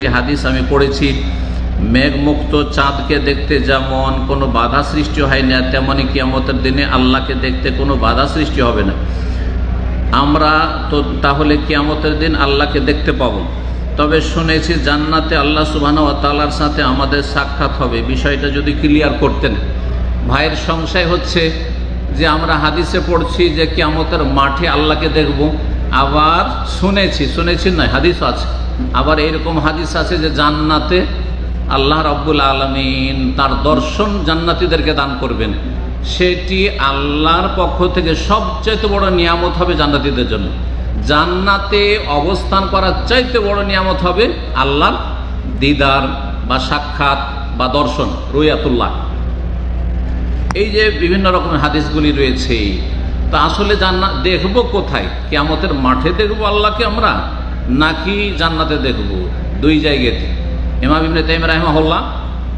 হাদিস আমি পড়েছি, মেঘমুক্ত চাঁদকে দেখতে যেমন কোনো বাধা সৃষ্টি হয় না, তেমনি কিয়ামতের দিনে আল্লাহকে দেখতে কোনো বাধা সৃষ্টি হবে না। আমরা তো তাহলে কিয়ামতের দিন আল্লাহকে দেখতে পাবো। তবে শুনেছি জান্নাতে আল্লাহ সুবহানাহু ওয়া তাআলার সাথে আমাদের সাক্ষাৎ হবে। বিষয়টা যদি ক্লিয়ার করতেন। ভাইয়ের সংশয় হচ্ছে যে আমরা হাদিসে পড়ছি যে কিয়ামতের মাঠে আল্লাহকে দেখব, আবার শুনেছি নয়, হাদিস আছে, আবার এরকম হাদিস আছে যে জান্নাতে আল্লাহ রাব্বুল আলামিন তার দর্শন জান্নাতীদেরকে দান করবেন। সেটি আল্লাহর পক্ষ থেকে সবচেয়ে বড় নিয়ামত হবে জান্নাতীদের জন্য। জান্নাতে অবস্থান করার চাইতে বড় নিয়ামত হবে আল্লাহর দিদার বা সাক্ষাৎ বা দর্শন, রুয়াতুল্লাহ। এই যে বিভিন্ন রকমের হাদিসগুলি রয়েছে, তা আসলে জান্নাত দেখবো কোথায়? কিয়ামতের মাঠে দেখবো আল্লাহকে আমরা, নাকি জান্নাতে দেখব? দুই জায়গাতে। ইমাম ইবনে তাইমিয়া রাহিমাহুল্লাহ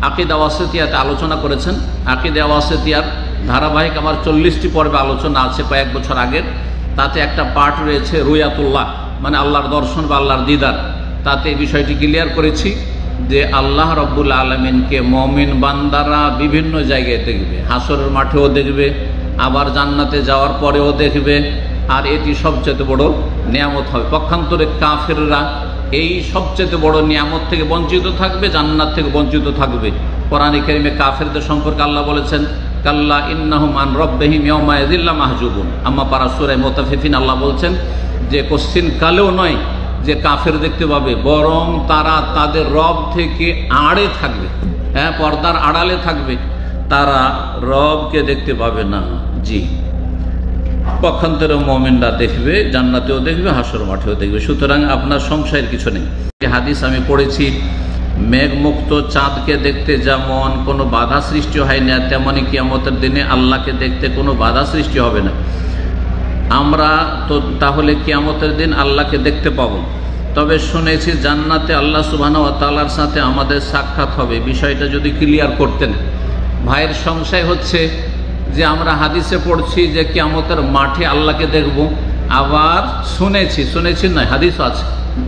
আকীদা ওয়াসিতিয়াতে আলোচনা করেছেন। আকীদা ওয়াসিতিয়ার ধারাবাহিক আমার 40টি পর্বে আলোচনা আছে কয়েক বছর আগের। তাতে একটা পার্ট রয়েছে রুয়াতুল্লাহ, মানে আল্লাহর দর্শন বা আল্লাহর দিদার। তাতে এই বিষয়টি ক্লিয়ার করেছি যে আল্লাহ রাব্বুল আলামিনকে মুমিন বান্দারা বিভিন্ন জায়গায় দেখবে, হাসরের মাঠেও দেখবে, আবার জান্নাতে যাওয়ার পরেও দেখবে। আর এটি সবচেয়ে বড় নিয়ামত হবে। পক্ষান্তরে কাফেররা এই সবচেয়ে বড় নিয়ামত থেকে বঞ্চিত থাকবে, জান্নাত থেকে বঞ্চিত থাকবে। কোরআনে কারিমে কাফেরদের সম্পর্কে আল্লাহ বলেছেন, কাল্লা ইন্নাহুম আন রাব্বিহিম ইয়াওমা ইযিল লামাহজুবুন। আম্মা পারা সূরা মুতাফফিফিন আল্লাহ বলছেন যে কোশ্চিন কালেও নয় যে কাফের দেখতে পাবে, বরং তারা তাদের রব থেকে আড়ে থাকবে, হ্যাঁ, পর্দার আড়ালে থাকবে, তারা রবকে দেখতে পাবে না। জি, পক্ষান্তরে মুমিনরা দেখবে, জান্নাতেও দেখবে, হাসর মাঠেও দেখবে। সুতরাং আপনার সংশয়ের কিছু নেই। হাদিস আমি পড়েছি, মেঘমুক্ত চাঁদকে দেখতে যেমন কোনো বাধা সৃষ্টি হয় না, তেমনি কিয়ামতের দিনে আল্লাহকে দেখতে কোনো বাধা সৃষ্টি হবে না। আমরা তো তাহলে কিয়ামতের দিন আল্লাহকে দেখতে পাবো। তবে শুনেছি জান্নাতে আল্লাহ সুবহানাহু ওয়া তাআলার সাথে আমাদের সাক্ষাৎ হবে। বিষয়টা যদি ক্লিয়ার করতেন। ভাইয়ের সংশয় হচ্ছে যে আমরা হাদিসে পড়ছি যে কিয়ামতের মাঠে আল্লাহকে দেখব, আবার শুনেছি নয়, হাদিস আছে,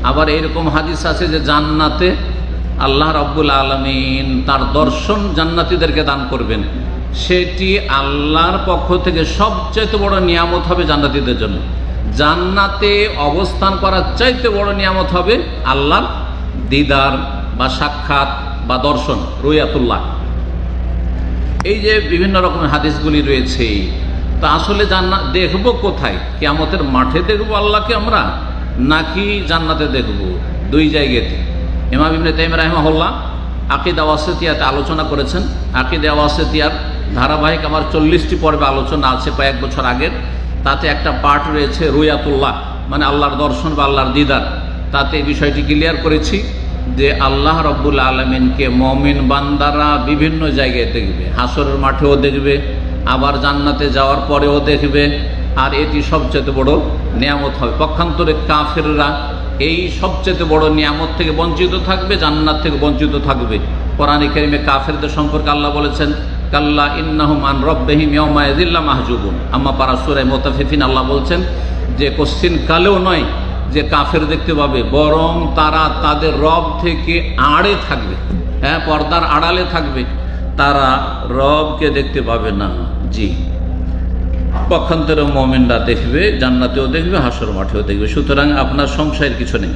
আবার এরকম হাদিস আছে যে জান্নাতে আল্লাহ রাব্বুল আলামিন তার দর্শন জান্নাতীদেরকে দান করবেন। সেটি আল্লাহর পক্ষ থেকে সবচেয়ে বড় নিয়ামত হবে জান্নাতীদের জন্য। জান্নাতে অবস্থান করার চাইতে বড় নিয়ামত হবে আল্লাহর দিদার বা সাক্ষাৎ বা দর্শন, রুয়াতুল্লাহ। এই যে বিভিন্ন রকমের হাদিসগুলি রয়েছে, তা আসলে জান্নাত দেখবো কোথায়? কিয়ামতের মাঠে দেখবো আল্লাহকে আমরা, নাকি জান্নাতে দেখবো? দুই জায়গাতে। ইমাম ইবনে তাইমিয়া রাহিমাহুল্লাহ আকীদা ওয়াসিতিয়াতে আলোচনা করেছেন। আকীদা ওয়াসিতিয়ার ধারাবাহিক আমার 40টি পর্বে আলোচনা আছে কয়েক বছর আগের। তাতে একটা পার্ট রয়েছে রুয়াতুল্লাহ, মানে আল্লাহর দর্শন বা আল্লাহর দিদার। তাতে এই বিষয়টি ক্লিয়ার করেছি যে আল্লাহ রাব্বুল আলামিনকে মুমিন বান্দারা বিভিন্ন জায়গায় দেখবে, হাসরের মাঠেও দেখবে, আবার জান্নাতে যাওয়ার পরেও দেখবে। আর এটি সবচেয়ে বড় নিয়ামত হবে। পক্ষান্তরে কাফেররা এই সবচেয়ে বড় নিয়ামত থেকে বঞ্চিত থাকবে, জান্নাত থেকে বঞ্চিত থাকবে। কোরআনে কারিমে কাফেরদের সম্পর্কে আল্লাহ বলেছেন, কাল্লা ইন্নাহুম আন রাব্বিহিম ইয়াওমা ইযিল লামাহজুবুন। আম্মা পারা সূরা মুতাফফিফিন আল্লাহ বলছেন যে কোশ্চিন কালেও নয় যে কাফের দেখতে পাবে, বরং তারা তাদের রব থেকে আড়ে থাকবে, হ্যাঁ, পর্দার আড়ালে থাকবে, তারা রবকে দেখতে পাবে না। জি, পক্ষান্তরে মুমিনরা দেখবে, জান্নাতেও দেখবে, হাসর মাঠেও দেখবে। সুতরাং আপনার সংশয়ের কিছু নেই।